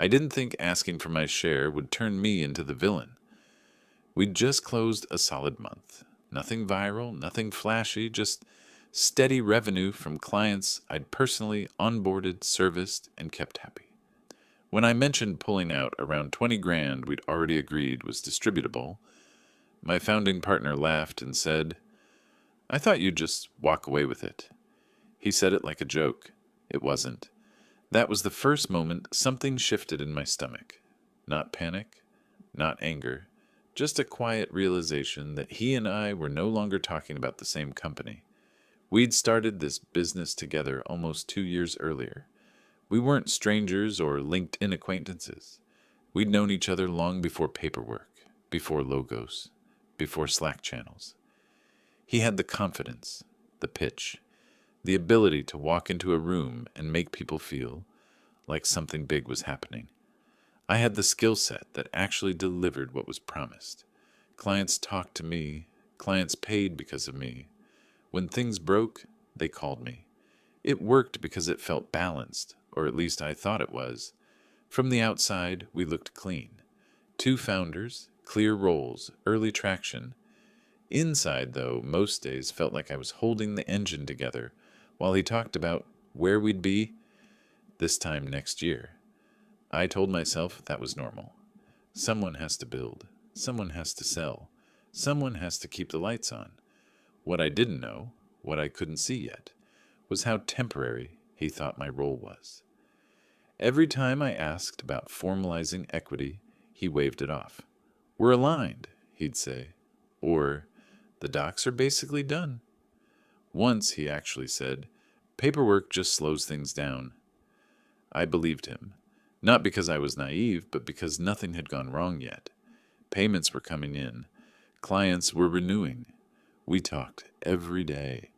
I didn't think asking for my share would turn me into the villain. We'd just closed a solid month. Nothing viral, nothing flashy, just steady revenue from clients I'd personally onboarded, serviced, and kept happy. When I mentioned pulling out around 20 grand we'd already agreed was distributable, my founding partner laughed and said, "I thought you'd just walk away with it." He said it like a joke. It wasn't. That was the first moment something shifted in my stomach. Not panic, not anger, just a quiet realization that he and I were no longer talking about the same company. We'd started this business together almost 2 years earlier. We weren't strangers or LinkedIn acquaintances. We'd known each other long before paperwork, before logos, before Slack channels. He had the confidence, the pitch, the ability to walk into a room and make people feel like something big was happening. I had the skill set that actually delivered what was promised. Clients talked to me. Clients paid because of me. When things broke, they called me. It worked because it felt balanced, or at least I thought it was. From the outside, we looked clean. Two founders, clear roles, early traction. Inside, though, most days felt like I was holding the engine together while he talked about where we'd be this time next year. I told myself that was normal. Someone has to build. Someone has to sell. Someone has to keep the lights on. What I didn't know, what I couldn't see yet, was how temporary he thought my role was. Every time I asked about formalizing equity, he waved it off. "We're aligned," he'd say. Or, "The docs are basically done." Once he actually said, "Paperwork just slows things down." I believed him. Not because I was naive, but because nothing had gone wrong yet. Payments were coming in. Clients were renewing. We talked every day.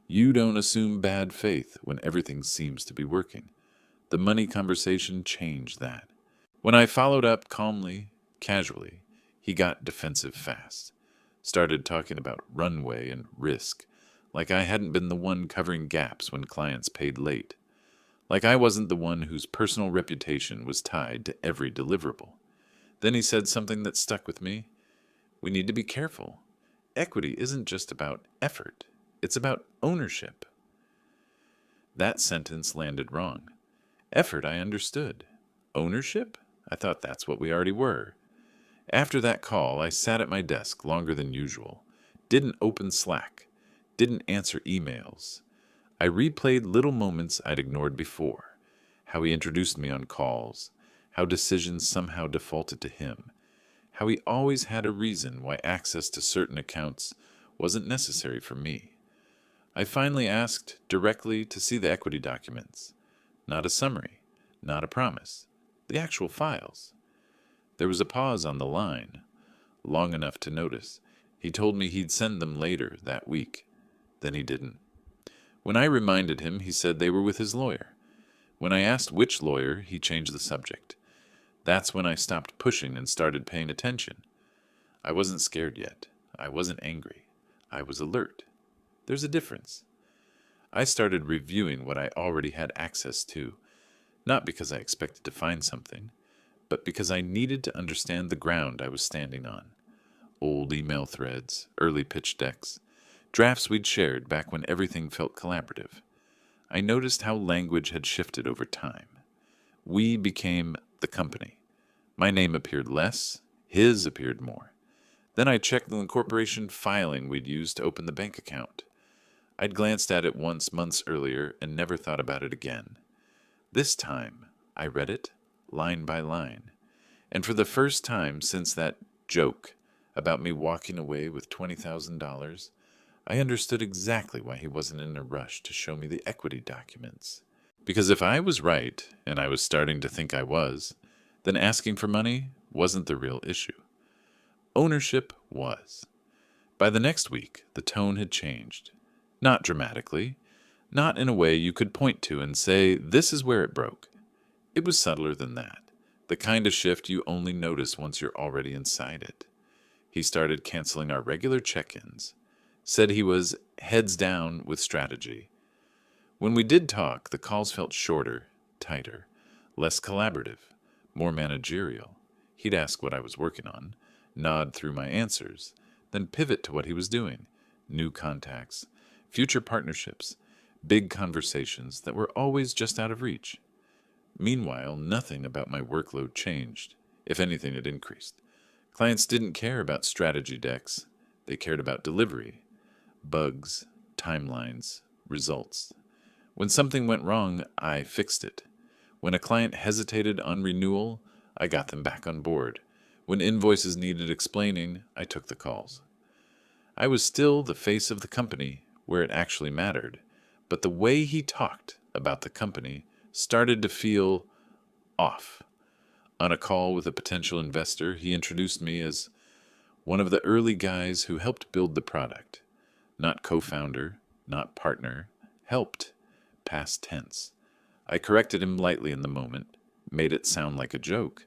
You don't assume bad faith when everything seems to be working. The money conversation changed that. When I followed up calmly, casually, he got defensive fast. Started talking about runway and risk, like I hadn't been the one covering gaps when clients paid late. Like I wasn't the one whose personal reputation was tied to every deliverable. Then he said something that stuck with me. "We need to be careful. Equity isn't just about effort. It's about ownership." That sentence landed wrong. Effort, I understood. Ownership? I thought that's what we already were. After that call, I sat at my desk longer than usual. Didn't open Slack. Didn't answer emails. I replayed little moments I'd ignored before. How he introduced me on calls. How decisions somehow defaulted to him. How he always had a reason why access to certain accounts wasn't necessary for me. I finally asked directly to see the equity documents. Not a summary, not a promise. The actual files. There was a pause on the line, long enough to notice. He told me he'd send them later that week. Then he didn't. When I reminded him, he said they were with his lawyer. When I asked which lawyer, he changed the subject. That's when I stopped pushing and started paying attention. I wasn't scared yet. I wasn't angry. I was alert. There's a difference. I started reviewing what I already had access to, not because I expected to find something, but because I needed to understand the ground I was standing on. Old email threads, early pitch decks, drafts we'd shared back when everything felt collaborative. I noticed how language had shifted over time. We became the company. My name appeared less, his appeared more. Then I checked the corporation filing we'd used to open the bank account. I'd glanced at it once months earlier and never thought about it again. This time, I read it line by line. And for the first time since that joke about me walking away with $20,000, I understood exactly why he wasn't in a rush to show me the equity documents. Because if I was right, and I was starting to think I was, then asking for money wasn't the real issue. Ownership was. By the next week, the tone had changed. Not dramatically, not in a way you could point to and say, "This is where it broke." It was subtler than that, the kind of shift you only notice once you're already inside it. He started canceling our regular check-ins, said he was heads down with strategy. When we did talk, the calls felt shorter, tighter, less collaborative, more managerial. He'd ask what I was working on, nod through my answers, then pivot to what he was doing. New contacts, future partnerships, big conversations that were always just out of reach. Meanwhile, nothing about my workload changed. If anything, it increased. Clients didn't care about strategy decks. They cared about delivery, bugs, timelines, results. When something went wrong, I fixed it. When a client hesitated on renewal, I got them back on board. When invoices needed explaining, I took the calls. I was still the face of the company where it actually mattered, but the way he talked about the company started to feel off. On a call with a potential investor, he introduced me as one of the early guys who helped build the product. Not co-founder, not partner, helped, past tense. I corrected him lightly in the moment, made it sound like a joke.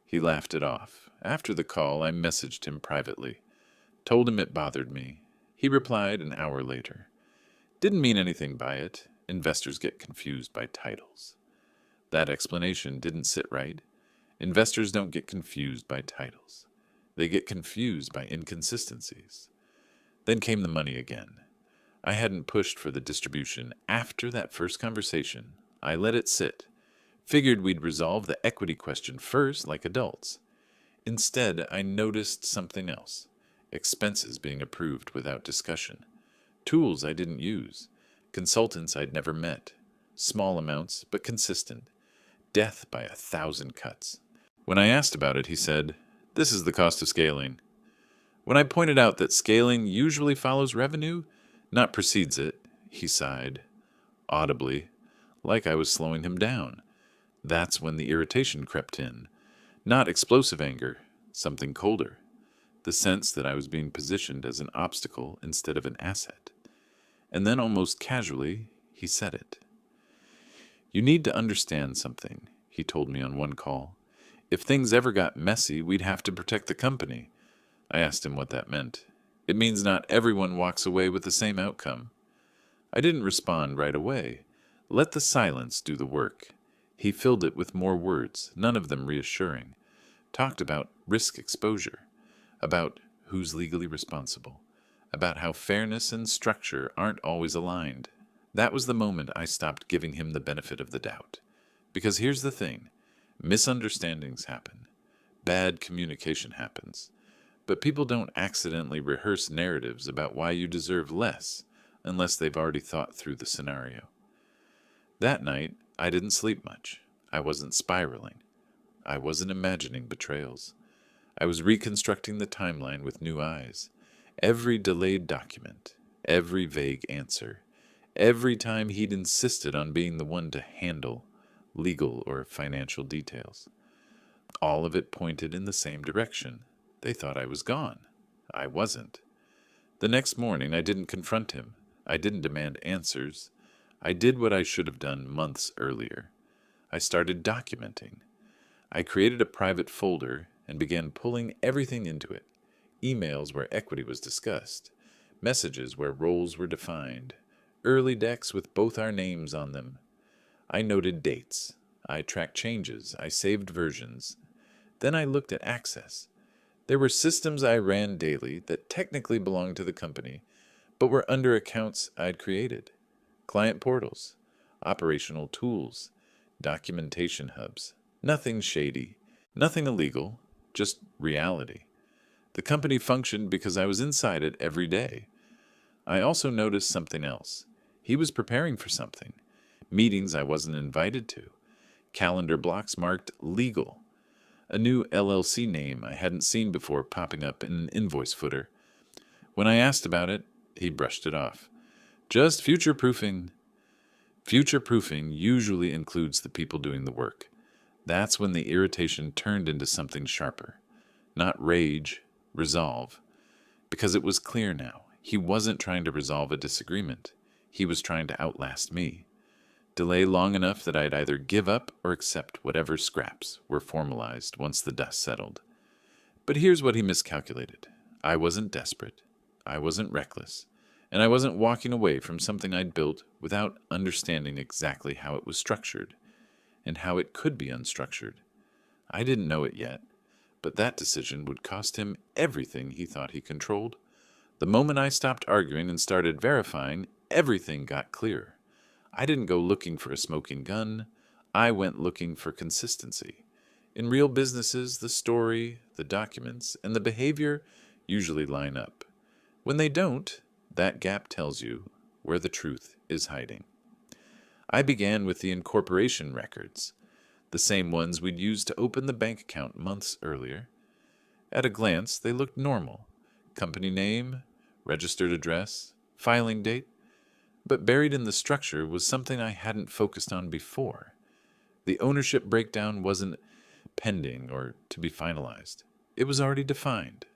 He laughed it off. After the call, I messaged him privately, told him it bothered me. He replied an hour later. Didn't mean anything by it. Investors get confused by titles. That explanation didn't sit right. Investors don't get confused by titles. They get confused by inconsistencies. Then came the money again. I hadn't pushed for the distribution. After that first conversation, I let it sit. Figured we'd resolve the equity question first, like adults. Instead, I noticed something else. Expenses being approved without discussion. Tools I didn't use. Consultants I'd never met. Small amounts, but consistent. Death by 1,000 cuts. When I asked about it, he said, "This is the cost of scaling." When I pointed out that scaling usually follows revenue, not precedes it, he sighed, audibly, like I was slowing him down. That's when the irritation crept in. Not explosive anger, something colder. The sense that I was being positioned as an obstacle instead of an asset. And then almost casually, he said it. "You need to understand something," he told me on one call. "If things ever got messy, we'd have to protect the company." I asked him what that meant. "It means not everyone walks away with the same outcome." I didn't respond right away. Let the silence do the work. He filled it with more words, none of them reassuring. Talked about risk exposure, about who's legally responsible, about how fairness and structure aren't always aligned. That was the moment I stopped giving him the benefit of the doubt. Because here's the thing. Misunderstandings happen. Bad communication happens. But people don't accidentally rehearse narratives about why you deserve less unless they've already thought through the scenario. That night, I didn't sleep much. I wasn't spiraling. I wasn't imagining betrayals. I was reconstructing the timeline with new eyes. Every delayed document, every vague answer, every time he'd insisted on being the one to handle legal or financial details. All of it pointed in the same direction. They thought I was gone. I wasn't. The next morning, I didn't confront him. I didn't demand answers. I did what I should have done months earlier. I started documenting. I created a private folder and began pulling everything into it. Emails where equity was discussed. Messages where roles were defined. Early decks with both our names on them. I noted dates. I tracked changes. I saved versions. Then I looked at access. There were systems I ran daily that technically belonged to the company, but were under accounts I'd created. Client portals, operational tools, documentation hubs. Nothing shady, nothing illegal, just reality. The company functioned because I was inside it every day. I also noticed something else. He was preparing for something. Meetings I wasn't invited to. Calendar blocks marked legal. A new LLC name I hadn't seen before popping up in an invoice footer. When I asked about it, he brushed it off. Just future-proofing. Future-proofing usually includes the people doing the work. That's when the irritation turned into something sharper. Not rage, resolve. Because it was clear now. He wasn't trying to resolve a disagreement. He was trying to outlast me. Delay long enough that I'd either give up or accept whatever scraps were formalized once the dust settled. But here's what he miscalculated. I wasn't desperate. I wasn't reckless. And I wasn't walking away from something I'd built without understanding exactly how it was structured and how it could be unstructured. I didn't know it yet, but that decision would cost him everything he thought he controlled. The moment I stopped arguing and started verifying, everything got clear. I didn't go looking for a smoking gun. I went looking for consistency. In real businesses, the story, the documents, and the behavior usually line up. When they don't, that gap tells you where the truth is hiding. I began with the incorporation records, the same ones we'd used to open the bank account months earlier. At a glance, they looked normal. Company name, registered address, filing date. But buried in the structure was something I hadn't focused on before. The ownership breakdown wasn't pending or to be finalized. It was already defined.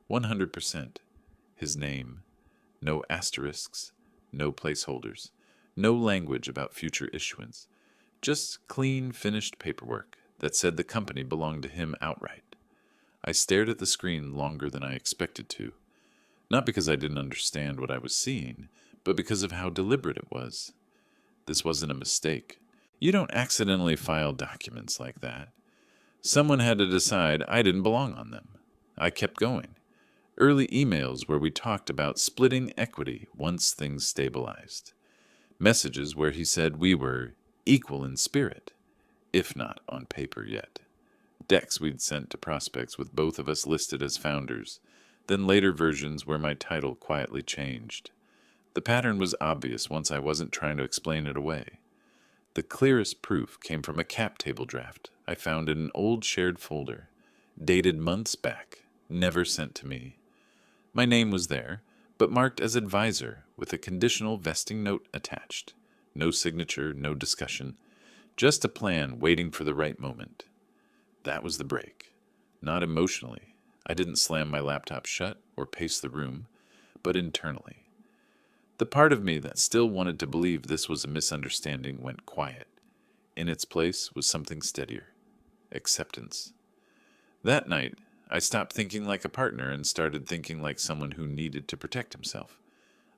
100%. His name. No asterisks. No placeholders. No language about future issuance. Just clean, finished paperwork that said the company belonged to him outright. I stared at the screen longer than I expected to. Not because I didn't understand what I was seeing, but because of how deliberate it was. This wasn't a mistake. You don't accidentally file documents like that. Someone had to decide I didn't belong on them. I kept going. Early emails where we talked about splitting equity once things stabilized. Messages where he said we were equal in spirit, if not on paper yet. Decks we'd sent to prospects with both of us listed as founders, then later versions where my title quietly changed. The pattern was obvious once I wasn't trying to explain it away. The clearest proof came from a cap table draft I found in an old shared folder, dated months back, never sent to me. My name was there, but marked as advisor with a conditional vesting note attached. No signature, no discussion, just a plan waiting for the right moment. That was the break. Not emotionally. I didn't slam my laptop shut or pace the room, but internally. The part of me that still wanted to believe this was a misunderstanding went quiet. In its place was something steadier. Acceptance. That night, I stopped thinking like a partner and started thinking like someone who needed to protect himself.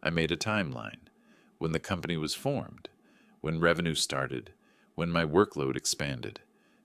I made a timeline. When the company was formed, when revenue started, when my workload expanded,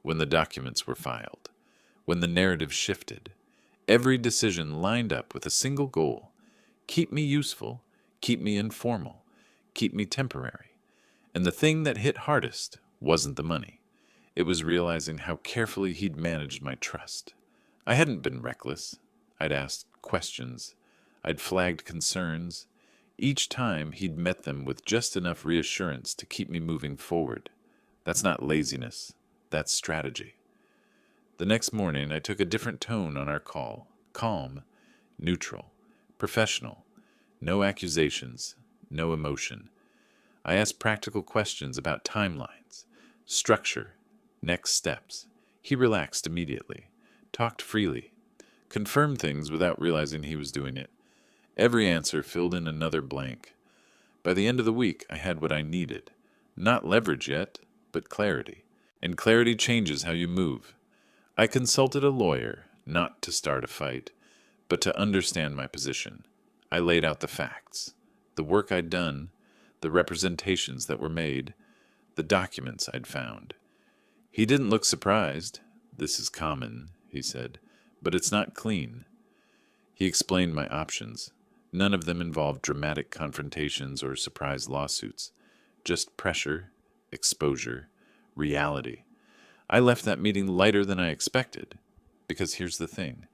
when the documents were filed, when the narrative shifted. Every decision lined up with a single goal: keep me useful, keep me informal, keep me temporary. And the thing that hit hardest wasn't the money. It was realizing how carefully he'd managed my trust. I hadn't been reckless. I'd asked questions. I'd flagged concerns. Each time he'd met them with just enough reassurance to keep me moving forward. That's not laziness. That's strategy. The next morning, I took a different tone on our call. Calm, neutral, professional. No accusations, no emotion. I asked practical questions about timelines, structure, next steps. He relaxed immediately, talked freely, confirmed things without realizing he was doing it. Every answer filled in another blank. By the end of the week, I had what I needed. Not leverage yet, but clarity. And clarity changes how you move. I consulted a lawyer, not to start a fight, but to understand my position. I laid out the facts, the work I'd done, the representations that were made, the documents I'd found. He didn't look surprised. "This is common," he said, "but it's not clean." He explained my options. None of them involved dramatic confrontations or surprise lawsuits. Just pressure, exposure, reality. I left that meeting lighter than I expected. Because here's the thing.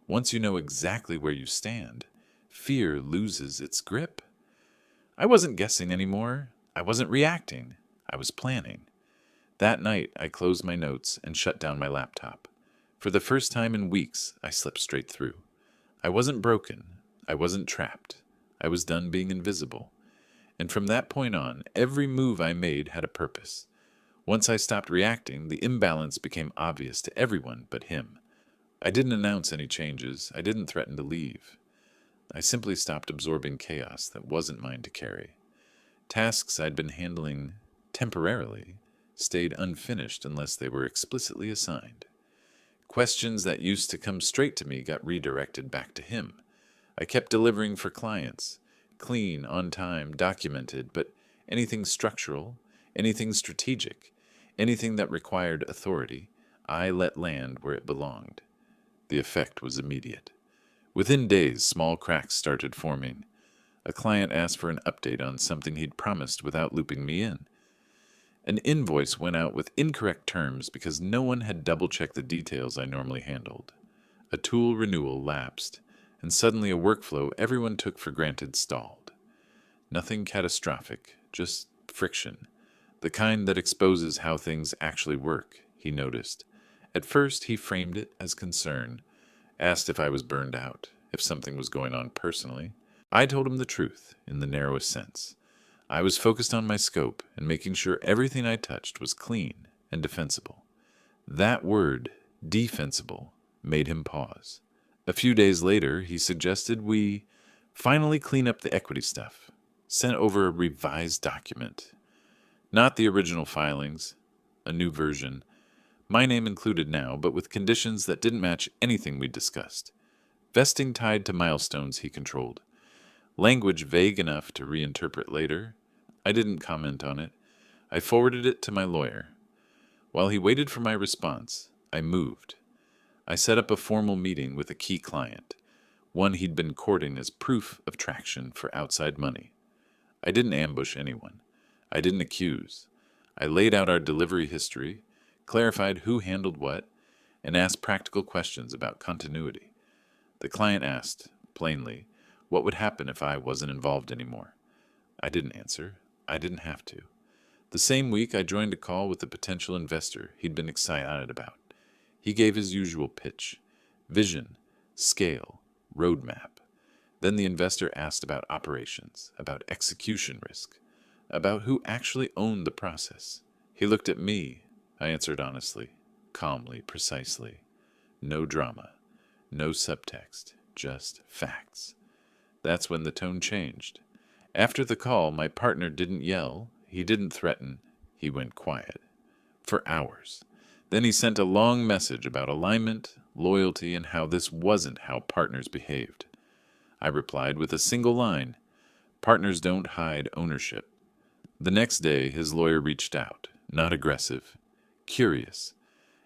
Once you know exactly where you stand, fear loses its grip. I wasn't guessing anymore. I wasn't reacting. I was planning. That night, I closed my notes and shut down my laptop. For the first time in weeks, I slept straight through. I wasn't broken. I wasn't trapped. I was done being invisible. And from that point on, every move I made had a purpose. Once I stopped reacting, the imbalance became obvious to everyone but him. I didn't announce any changes. I didn't threaten to leave. I simply stopped absorbing chaos that wasn't mine to carry. Tasks I'd been handling temporarily stayed unfinished unless they were explicitly assigned. Questions that used to come straight to me got redirected back to him. I kept delivering for clients, clean, on time, documented, but anything structural, anything strategic, anything that required authority, I let land where it belonged. The effect was immediate. Within days, small cracks started forming. A client asked for an update on something he'd promised without looping me in. An invoice went out with incorrect terms because no one had double-checked the details I normally handled. A tool renewal lapsed, and suddenly a workflow everyone took for granted stalled. Nothing catastrophic, just friction. The kind that exposes how things actually work, he noticed. At first, he framed it as concern, asked if I was burned out, if something was going on personally. I told him the truth, in the narrowest sense. I was focused on my scope and making sure everything I touched was clean and defensible. That word, defensible, made him pause. A few days later, he suggested we finally clean up the equity stuff, sent over a revised document. Not the original filings, a new version, my name included now, but with conditions that didn't match anything we discussed. Vesting tied to milestones he controlled. Language vague enough to reinterpret later. I didn't comment on it. I forwarded it to my lawyer. While he waited for my response, I moved. I set up a formal meeting with a key client, one he'd been courting as proof of traction for outside money. I didn't ambush anyone. I didn't accuse. I laid out our delivery history, clarified who handled what, and asked practical questions about continuity. The client asked, plainly, what would happen if I wasn't involved anymore. I didn't answer. I didn't have to. The same week, I joined a call with a potential investor he'd been excited about. He gave his usual pitch: vision, scale, roadmap. Then the investor asked about operations, about execution risk, about who actually owned the process. He looked at me. I answered honestly, calmly, precisely. No drama, no subtext, just facts. That's when the tone changed. After the call, my partner didn't yell, he didn't threaten, he went quiet. For hours. Then he sent a long message about alignment, loyalty, and how this wasn't how partners behaved. I replied with a single line: partners don't hide ownership. The next day, his lawyer reached out, not aggressive, curious,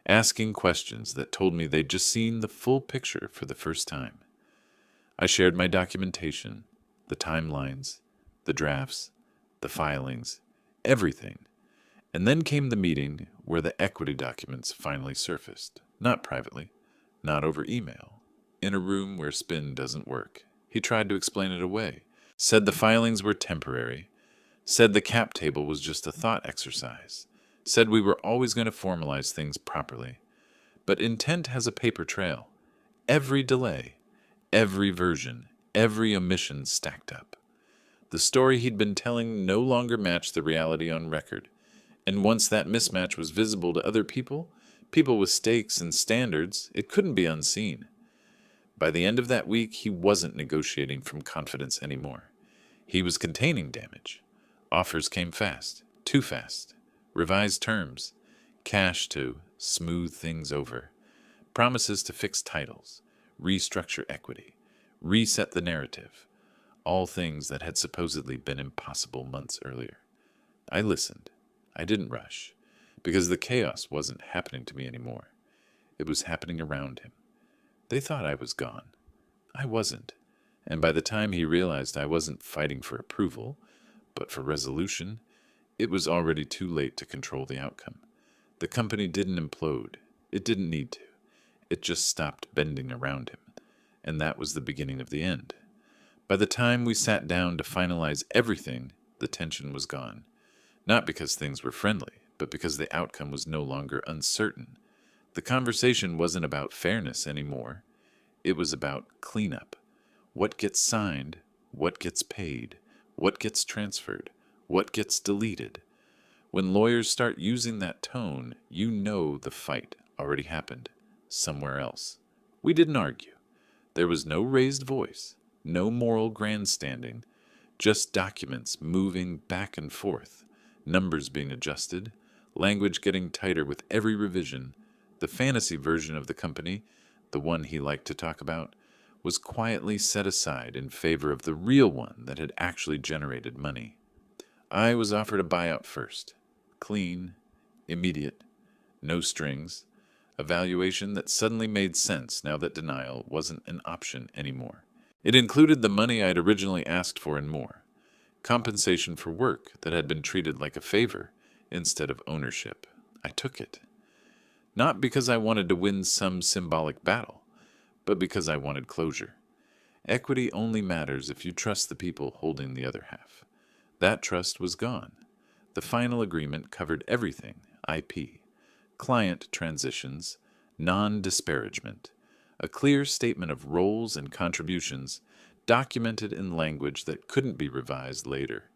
asking questions that told me they'd just seen the full picture for the first time. I shared my documentation, the timelines, the drafts, the filings, everything. And then came the meeting where the equity documents finally surfaced. Not privately, not over email. In a room where spin doesn't work. He tried to explain it away. Said the filings were temporary. Said the cap table was just a thought exercise. Said we were always going to formalize things properly. But intent has a paper trail. Every delay, every version, every omission stacked up. The story he'd been telling no longer matched the reality on record. And once that mismatch was visible to other people, people with stakes and standards, it couldn't be unseen. By the end of that week, he wasn't negotiating from confidence anymore. He was containing damage. Offers came fast, too fast. Revised terms, cash to smooth things over, promises to fix titles, restructure equity, reset the narrative, all things that had supposedly been impossible months earlier. I listened. I didn't rush, because the chaos wasn't happening to me anymore. It was happening around him. They thought I was gone. I wasn't, and by the time he realized I wasn't fighting for approval, but for resolution, it was already too late to control the outcome. The company didn't implode. It didn't need to. It just stopped bending around him, and that was the beginning of the end. By the time we sat down to finalize everything, the tension was gone. Not because things were friendly, but because the outcome was no longer uncertain. The conversation wasn't about fairness anymore. It was about cleanup. What gets signed, what gets paid, what gets transferred, what gets deleted. When lawyers start using that tone, you know the fight already happened somewhere else. We didn't argue. There was no raised voice, no moral grandstanding, just documents moving back and forth, numbers being adjusted, language getting tighter with every revision. The fantasy version of the company, the one he liked to talk about, was quietly set aside in favor of the real one that had actually generated money. I was offered a buyout first. Clean, immediate, no strings, A valuation that suddenly made sense now that denial wasn't an option anymore. It included the money I'd originally asked for and more. Compensation for work that had been treated like a favor instead of ownership. I took it. Not because I wanted to win some symbolic battle, but because I wanted closure. Equity only matters if you trust the people holding the other half. That trust was gone. The final agreement covered everything: IP, client transitions, non-disparagement, a clear statement of roles and contributions documented in language that couldn't be revised later.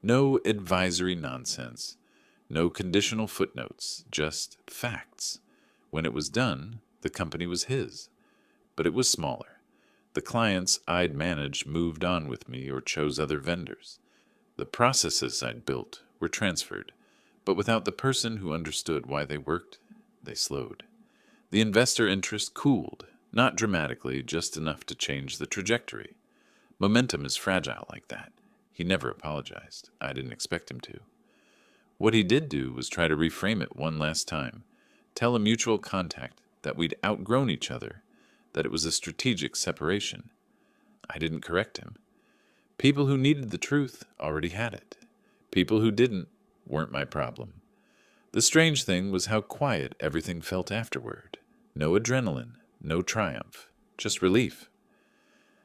No advisory nonsense, no conditional footnotes, just facts. When it was done, the company was his, but it was smaller. The clients I'd managed moved on with me or chose other vendors. The processes I'd built were transferred, but without the person who understood why they worked, they slowed. The investor interest cooled, not dramatically, just enough to change the trajectory. Momentum is fragile like that. He never apologized. I didn't expect him to. What he did do was try to reframe it one last time, tell a mutual contact that we'd outgrown each other, that it was a strategic separation. I didn't correct him. People who needed the truth already had it. People who didn't weren't my problem. The strange thing was how quiet everything felt afterward. No adrenaline, no triumph, just relief.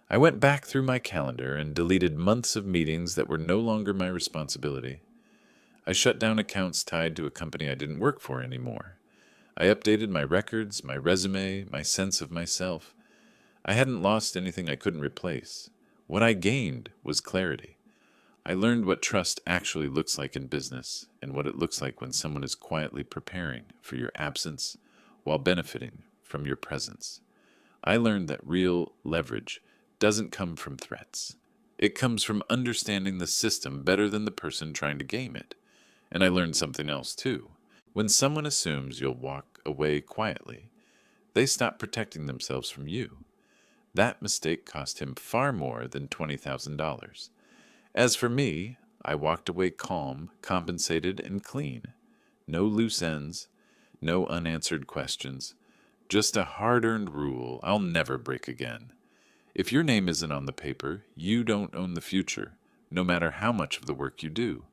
I went back through my calendar and deleted months of meetings that were no longer my responsibility. I shut down accounts tied to a company I didn't work for anymore. I updated my records, my resume, my sense of myself. I hadn't lost anything I couldn't replace. What I gained was clarity. I learned what trust actually looks like in business and what it looks like when someone is quietly preparing for your absence while benefiting from your presence. I learned that real leverage doesn't come from threats. It comes from understanding the system better than the person trying to game it. And I learned something else too. When someone assumes you'll walk away quietly, they stop protecting themselves from you. That mistake cost him far more than $20,000. As for me, I walked away calm, compensated, and clean. No loose ends, no unanswered questions, just a hard-earned rule I'll never break again. If your name isn't on the paper, you don't own the future, no matter how much of the work you do.